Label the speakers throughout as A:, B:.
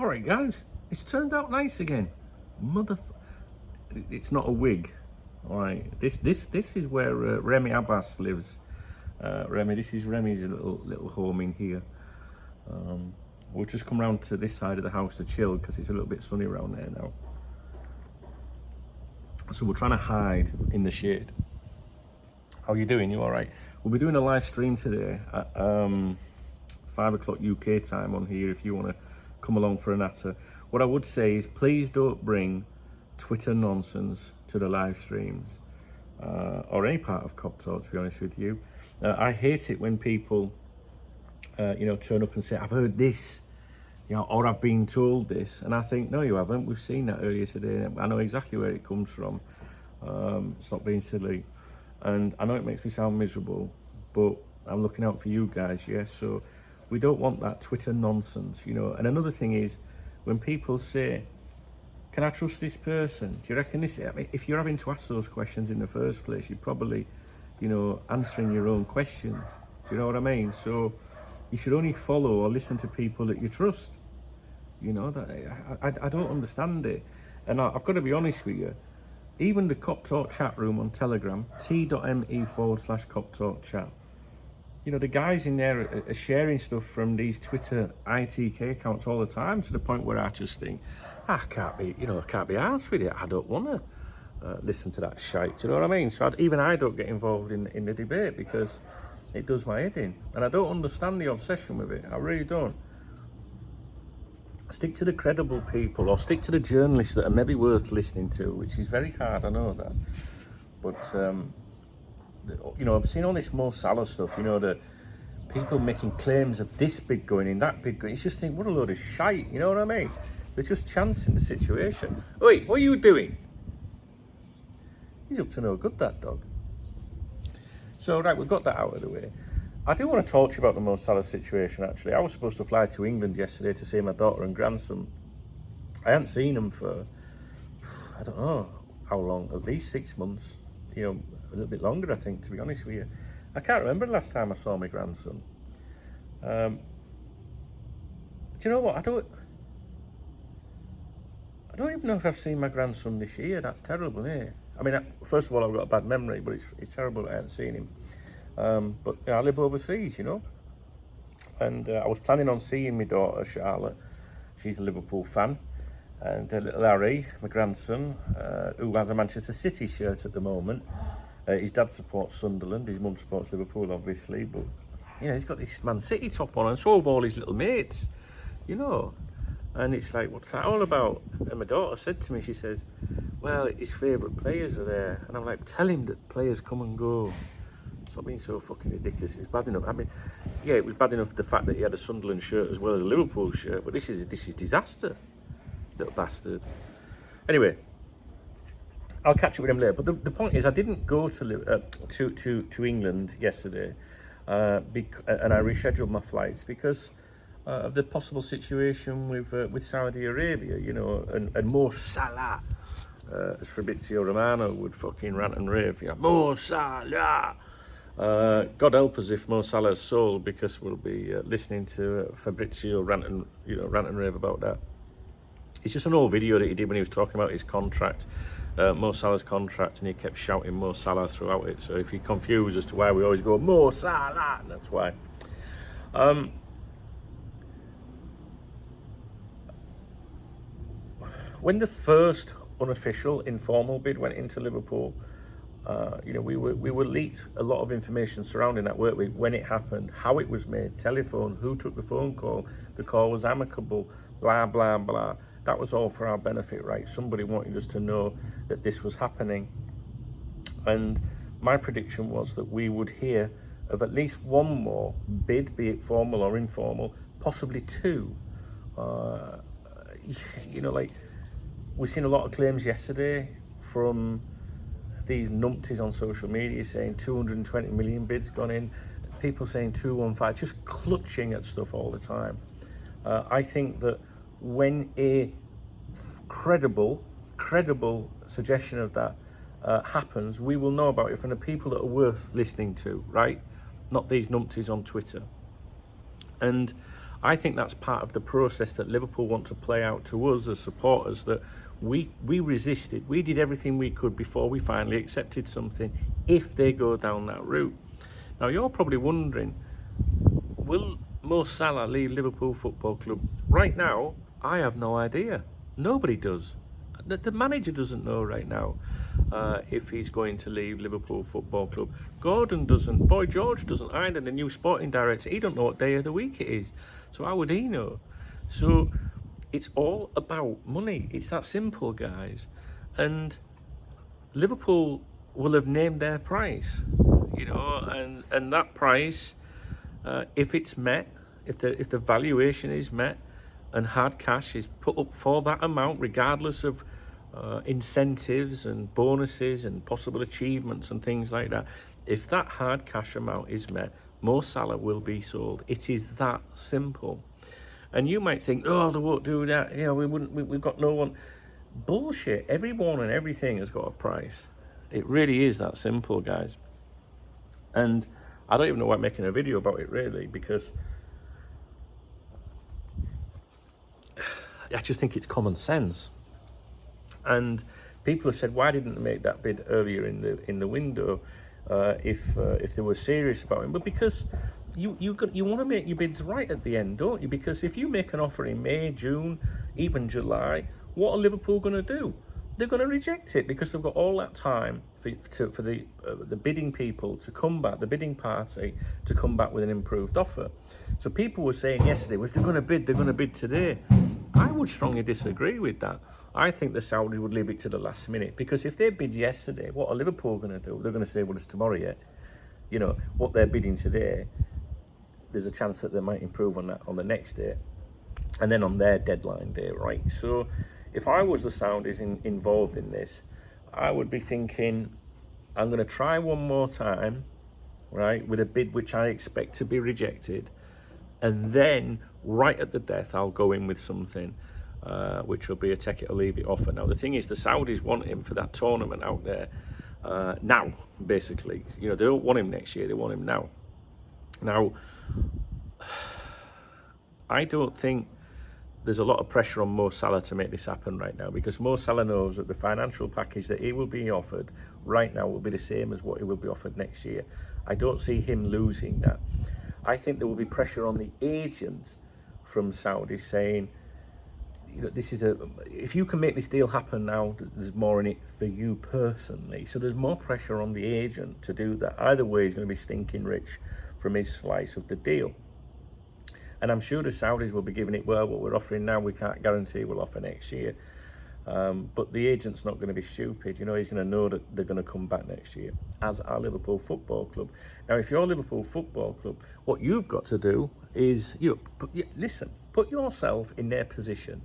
A: Alright guys, it's turned out nice again. It's not a wig. Alright, this is where Remy Abbas lives. This is Remy's little home in here. We'll just come round to this side of the house to chill because it's a little bit sunny around there now. So we're trying to hide in the shade. How you doing? You alright? We'll be doing a live stream today at 5 o'clock UK time on here if you want to come along for a natter. What I would say is please don't bring Twitter nonsense to the live streams or any part of Cop Talk, to be honest with you. I hate it when people turn up and say, I've heard this, or I've been told this, and I think, no, you haven't. We've seen that earlier today. I know exactly where it comes from. Stop being silly. And I know it makes me sound miserable, but I'm looking out for you guys, yes? So we don't want that Twitter nonsense, And another thing is, when people say, can I trust this person? Do you reckon this? I mean, if you're having to ask those questions in the first place, you're probably, answering your own questions. Do you know what I mean? So you should only follow or listen to people that you trust. I don't understand it. And I've got to be honest with you, even the Cop Talk chat room on Telegram, t.me/Cop Talk chat. The guys in there are sharing stuff from these Twitter ITK accounts all the time, to the point where I just think, I can't be arsed with it. I don't want to listen to that shite. Do you know what I mean? So even I don't get involved in the debate because it does my head in. And I don't understand the obsession with it. I really don't. Stick to the credible people, or stick to the journalists that are maybe worth listening to, which is very hard, I know that. But, I've seen all this Mo Salah stuff, the people making claims of this bid going in, that bid going in. You just think, what a load of shite, you know what I mean? They're just chancing the situation. Oi, what are you doing? He's up to no good, that dog. So, right, we've got that out of the way. I do want to talk to you about the Mo Salah situation, actually. I was supposed to fly to England yesterday to see my daughter and grandson. I hadn't seen them for, I don't know how long, at least 6 months. A little bit longer, I think, to be honest with you. I can't remember the last time I saw my grandson. Do you know what? I don't even know if I've seen my grandson this year. That's terrible, isn't it? I mean, first of all, I've got a bad memory, but it's terrible that I haven't seen him. But I live overseas, and I was planning on seeing my daughter Charlotte. She's a Liverpool fan, and little Harry, my grandson, who has a Manchester City shirt at the moment. His dad supports Sunderland, his mum supports Liverpool, obviously, but he's got this Man City top on, and so have all his little mates, and it's like, what's that all about? And my daughter said to me, she says, well, his favourite players are there, and I'm like, tell him that players come and go. Stop being so fucking ridiculous. It was bad enough. I mean, yeah, it was bad enough the fact that he had a Sunderland shirt as well as a Liverpool shirt, but this is disaster, little bastard. Anyway, I'll catch up with him later. But the point is, I didn't go to England yesterday, and I rescheduled my flights because of the possible situation with Saudi Arabia, and Mo Salah, as Fabrizio Romano would fucking rant and rave. Mo Salah. God help us if Mo Salah's sold, because we'll be listening to Fabrizio rant and rave about that. It's just an old video that he did when he was talking about his contract, Mo Salah's contract, and he kept shouting Mo Salah throughout it. So if you're confused as to why we always go Mo Salah, that's why. When the first unofficial informal bid went into Liverpool, we were leaked a lot of information surrounding that, weren't we? When it happened, how it was made, telephone, who took the phone call, the call was amicable, blah, blah, blah. That was all for our benefit, right? Somebody wanted us to know that this was happening. And my prediction was that we would hear of at least one more bid, be it formal or informal, possibly two. We've seen a lot of claims yesterday from these numpties on social media saying 220 million bids gone in, people saying 215, just clutching at stuff all the time. I think that when a credible suggestion of that happens, we will know about it from the people that are worth listening to, right? Not these numpties on Twitter. And I think that's part of the process that Liverpool want to play out to us as supporters, that we resisted. We did everything we could before we finally accepted something, if they go down that route. Now, you're probably wondering, will Mo Salah leave Liverpool Football Club? Right now, I have no idea. Nobody does. The manager doesn't know right now if he's going to leave Liverpool Football Club. Gordon doesn't. Boy George doesn't either. The new sporting director, he don't know what day of the week it is. So how would he know? So it's all about money. It's that simple, guys. And Liverpool will have named their price, you know, and that price, if it's met, if the valuation is met, and hard cash is put up for that amount, regardless of incentives and bonuses and possible achievements and things like that. If that hard cash amount is met, Mo Salah will be sold. It is that simple. And you might think, oh, they won't do that. You know, we've got no one. Bullshit. Everyone and everything has got a price. It really is that simple, guys. And I don't even know why I'm making a video about it, really, because I just think it's common sense. And people have said, why didn't they make that bid earlier in the window if they were serious about it? But because you want to make your bids right at the end, don't you? Because if you make an offer in May, June, even July, what are Liverpool going to do? They're going to reject it, because they've got all that time for the bidding people to come back, the bidding party to come back with an improved offer. So people were saying yesterday, well, if they're going to bid, they're going to bid today. I would strongly disagree with that. I think the Saudis would leave it to the last minute, because if they bid yesterday, what are Liverpool going to do? They're going to say, well, it's tomorrow yet. You know, what they're bidding today, there's a chance that they might improve on that on the next day, and then on their deadline day, right? So if I was the Saudis involved in this, I would be thinking, I'm going to try one more time, right, with a bid which I expect to be rejected, and then right at the death, I'll go in with something which will be a take it or leave it offer. Now, the thing is, the Saudis want him for that tournament out there now, basically. You know, they don't want him next year, they want him now. Now, I don't think there's a lot of pressure on Mo Salah to make this happen right now, because Mo Salah knows that the financial package that he will be offered right now will be the same as what he will be offered next year. I don't see him losing that. I think there will be pressure on the agent from Saudi saying, you know, this is if you can make this deal happen now, there's more in it for you personally. So there's more pressure on the agent to do that. Either way, he's going to be stinking rich from his slice of the deal. And I'm sure the Saudis will be giving it, well, what we're offering now, we can't guarantee we'll offer next year. But the agent's not going to be stupid. You know, he's going to know that they're going to come back next year, as our Liverpool Football Club. Now, if you're Liverpool Football Club, what you've got to do is, listen, put yourself in their position,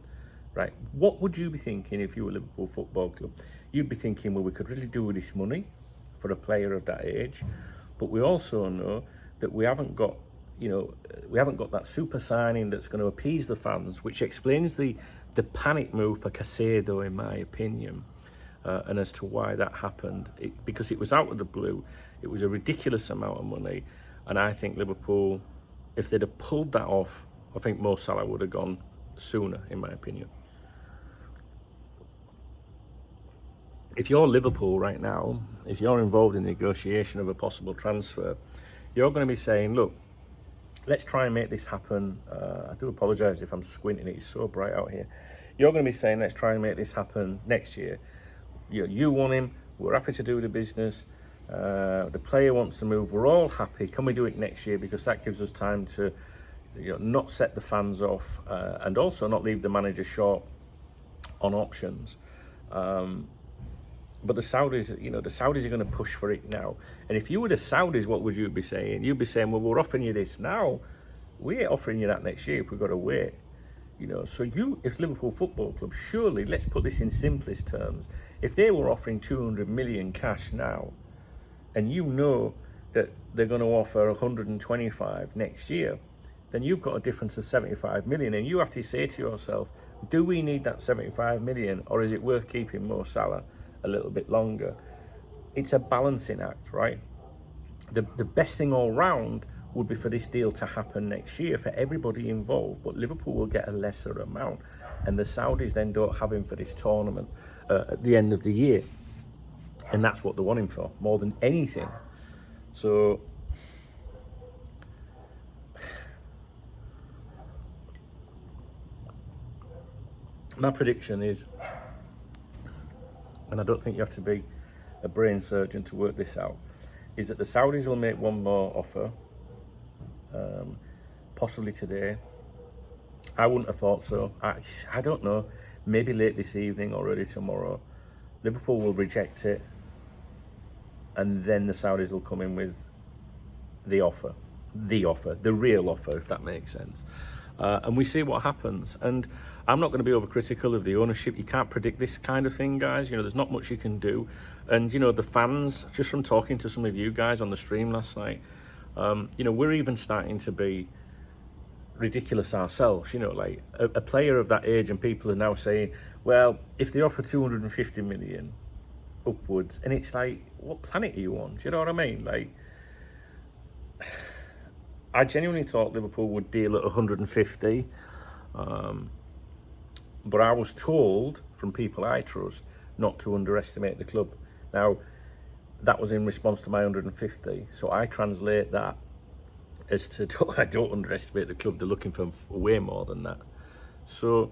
A: right? What would you be thinking if you were Liverpool Football Club? You'd be thinking, well, we could really do with this money for a player of that age, but we also know that we haven't got that super signing that's going to appease the fans, which explains the panic move for Caicedo, in my opinion, and as to why that happened. Because it was out of the blue, it was a ridiculous amount of money, and I think Liverpool, if they'd have pulled that off, I think Mo Salah would have gone sooner, in my opinion. If you're Liverpool right now, if you're involved in the negotiation of a possible transfer, you're going to be saying, look, let's try and make this happen. I do apologise if I'm squinting, it's so bright out here. You're going to be saying, let's try and make this happen next year. You want him, we're happy to do the business. The player wants to move, we're all happy. Can we do it next year? Because that gives us time to not set the fans off and also not leave the manager short on options. But the Saudis, the Saudis are going to push for it now. And if you were the Saudis, what would you be saying? You'd be saying, well, we're offering you this now. We ain't offering you that next year if we've got to wait. So if Liverpool Football Club, surely, let's put this in simplest terms, if they were offering 200 million cash now, and you know that they're going to offer 125 next year, then you've got a difference of 75 million, and you have to say to yourself, do we need that 75 million, or is it worth keeping Mo Salah a little bit longer? It's a balancing act, right? The best thing all round would be for this deal to happen next year for everybody involved, but Liverpool will get a lesser amount, and the Saudis then don't have him for this tournament at the end of the year, and that's what they want him for more than anything. So my prediction is, and I don't think you have to be a brain surgeon to work this out, is that the Saudis will make one more offer, possibly today. I wouldn't have thought so. I don't know, maybe late this evening or early tomorrow. Liverpool will reject it, and then the Saudis will come in with the real offer, if that makes sense. And we see what happens. And I'm not going to be overcritical of the ownership. You can't predict this kind of thing, guys. You know, there's not much you can do. And, you know, the fans, just from talking to some of you guys on the stream last night, you know, we're even starting to be ridiculous ourselves. You know, like a player of that age, and people are now saying, well, if they offer 250 million upwards, and it's like, what planet are you on? Do you know what I mean? Like, I genuinely thought Liverpool would deal at 150, but I was told from people I trust not to underestimate the club. Now, that was in response to my 150, so I translate that as to I don't underestimate the club. They're looking for way more than that. So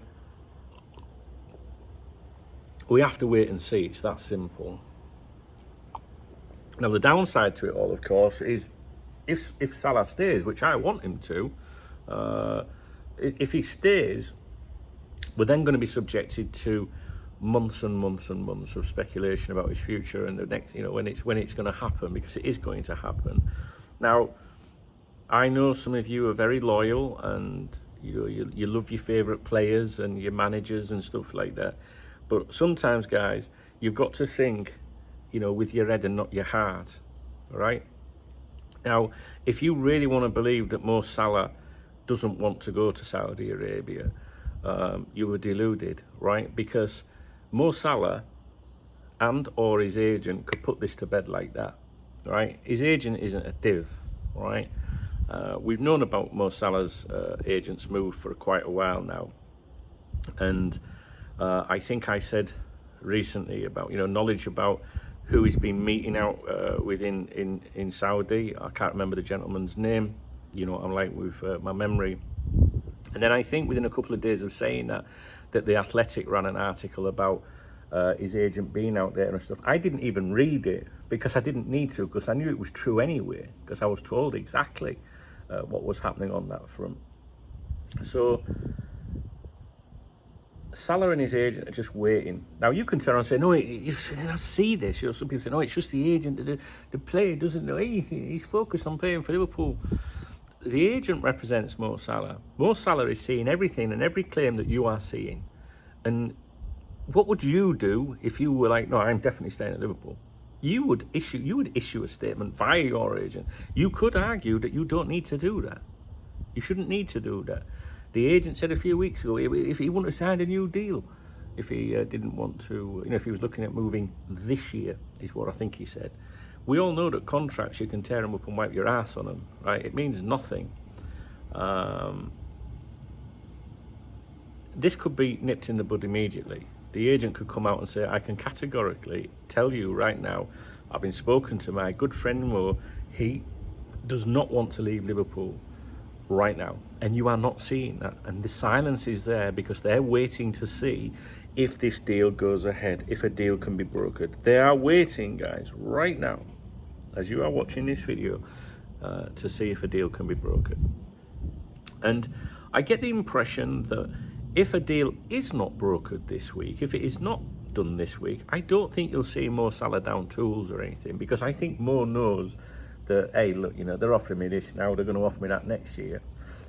A: we have to wait and see. It's that simple. Now, the downside to it all, of course, is if Salah stays, which I want him to, if he stays, we're then going to be subjected to months and months and months of speculation about his future and the next, you know, when it's going to happen, because it is going to happen. Now, I know some of you are very loyal, and you know you love your favourite players and your managers and stuff like that. But sometimes, guys, you've got to think, you know, with your head and not your heart, all right? Now, if you really want to believe that Mo Salah doesn't want to go to Saudi Arabia, you were deluded, right? Because Mo Salah and or his agent could put this to bed like that, right? His agent isn't a div, right? We've known about Mo Salah's agent's move for quite a while now, and I think I said recently about, you know, knowledge about who he's been meeting out with in Saudi. I can't remember the gentleman's name, you know, I'm like with my memory. And then I think within a couple of days of saying that the Athletic ran an article about his agent being out there and stuff. I didn't even read it because I didn't need to, because I knew it was true anyway, because I was told exactly what was happening on that front. So Salah and his agent are just waiting. Now, you can turn around and say, no, you don't see this. You know, some people say, no, it's just the agent. The player doesn't know anything. He's focused on playing for Liverpool. The agent represents Mo Salah. Mo Salah is seeing everything and every claim that you are seeing. And what would you do if you were like, no, I'm definitely staying at Liverpool? You would issue a statement via your agent. You could argue that you don't need to do that. You shouldn't need to do that. The agent said a few weeks ago, if he wouldn't have signed a new deal, if he didn't want to, you know, if he was looking at moving this year, is what I think he said. We all know that contracts, you can tear them up and wipe your ass on them, right? It means nothing. This could be nipped in the bud immediately. The agent could come out and say, I can categorically tell you right now, having spoken to my good friend Mo, he does not want to leave Liverpool right now. And you are not seeing that. And the silence is there because they're waiting to see if this deal goes ahead, if a deal can be brokered. They are waiting, guys, right now, as you are watching this video, to see if a deal can be brokered. And I get the impression that if a deal is not brokered this week, if it is not done this week, I don't think you'll see Mo Salah down tools or anything, because I think Mo knows that, hey, look, you know, they're offering me this now, they're going to offer me that next year.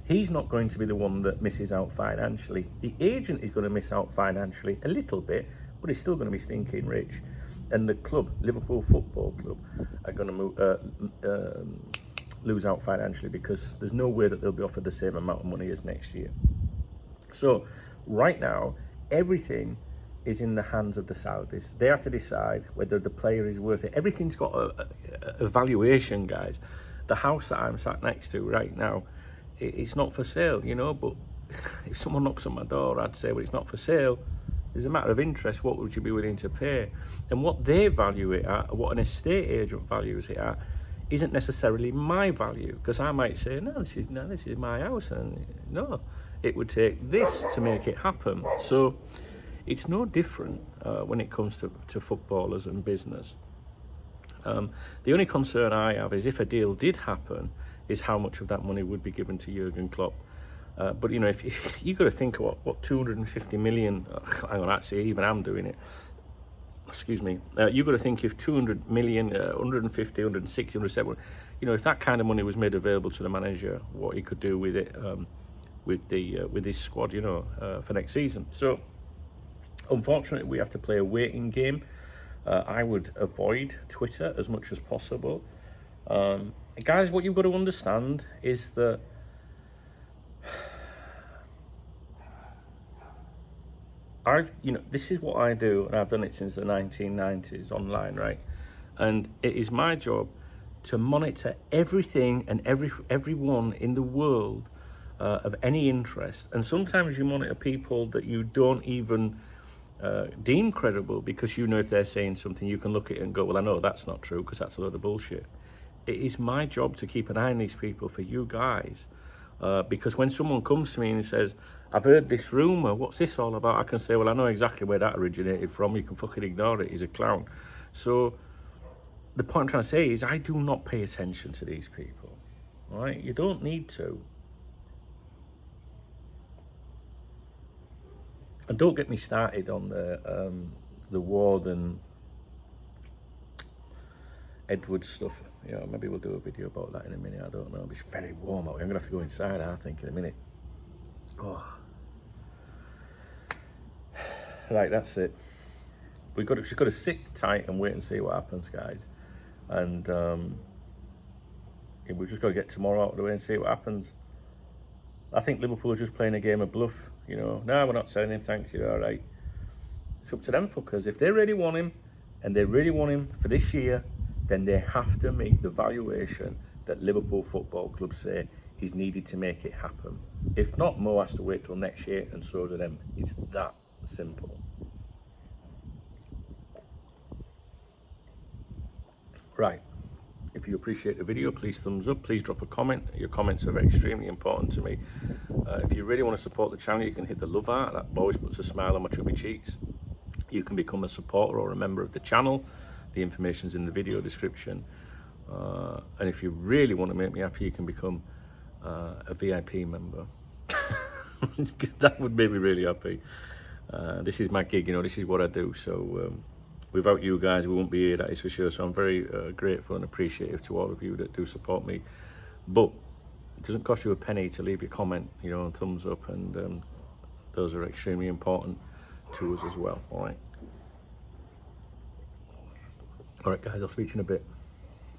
A: He's not going to be the one that misses out financially. The agent is going to miss out financially a little bit, but he's still going to be stinking rich. And the club, Liverpool Football Club, are going to lose out financially, because there's no way that they'll be offered the same amount of money as next year. So right now, everything is in the hands of the Saudis. They have to decide whether the player is worth it. Everything's got a valuation, guys. The house that I'm sat next to right now, it's not for sale, you know, but if someone knocks on my door, I'd say, well, it's not for sale. There's a matter of interest. What would you be willing to pay? And what they value it at, what an estate agent values it at, isn't necessarily my value, because I might say, no, this is my house, and no, it would take this to make it happen. So it's no different when it comes to footballers and business. The only concern I have is if a deal did happen, is how much of that money would be given to Jurgen Klopp. But you know, if you got to think of what 250 million. Hang on, actually, even I'm doing it. Excuse me. You got to think if 200 million, 150, 160, 170. You know, if that kind of money was made available to the manager, what he could do with it, with his squad, you know, for next season. So, unfortunately, we have to play a waiting game. I would avoid Twitter as much as possible. Guys, what you've got to understand is that this is what I do, and I've done it since the 1990s online, right? And it is my job to monitor everything and everyone in the world of any interest. And sometimes you monitor people that you don't even deem credible, because you know if they're saying something, you can look at it and go, well, I know that's not true, because that's a load of bullshit. It is my job to keep an eye on these people for you guys, because when someone comes to me and says, I've heard this rumour, what's this all about? I can say, well, I know exactly where that originated from. You can fucking ignore it. He's a clown. So the point I'm trying to say is I do not pay attention to these people. All right? You don't need to. And don't get me started on the Ward and Edward stuff. You know, maybe we'll do a video about that in a minute. I don't know. It's very warm out here. I'm going to have to go inside, I think, in a minute. Oh. Right, that's it. We've got to sit tight and wait and see what happens, guys. And we've just got to get tomorrow out of the way and see what happens. I think Liverpool are just playing a game of bluff. You know, no, we're not selling him, thanks, you're all right. It's up to them fuckers. If they really want him, and they really want him for this year, then they have to make the valuation that Liverpool Football Club say is needed to make it happen. If not, Mo has to wait till next year, and so do them. It's that simple. Right. If you appreciate the video, please thumbs up. Please drop a comment. Your comments are extremely important to me. If you really want to support the channel, you can hit the love heart. That always puts a smile on my chubby cheeks. You can become a supporter or a member of the channel. The information's in the video description. And if you really want to make me happy, you can become a VIP member. That would make me really happy. This is my gig, you know, this is what I do. So without you guys, we won't be here, that is for sure. So I'm very grateful and appreciative to all of you that do support me. But it doesn't cost you a penny to leave your comment, you know, and thumbs up, and those are extremely important to us as well. All right, guys, I'll speak to you in a bit.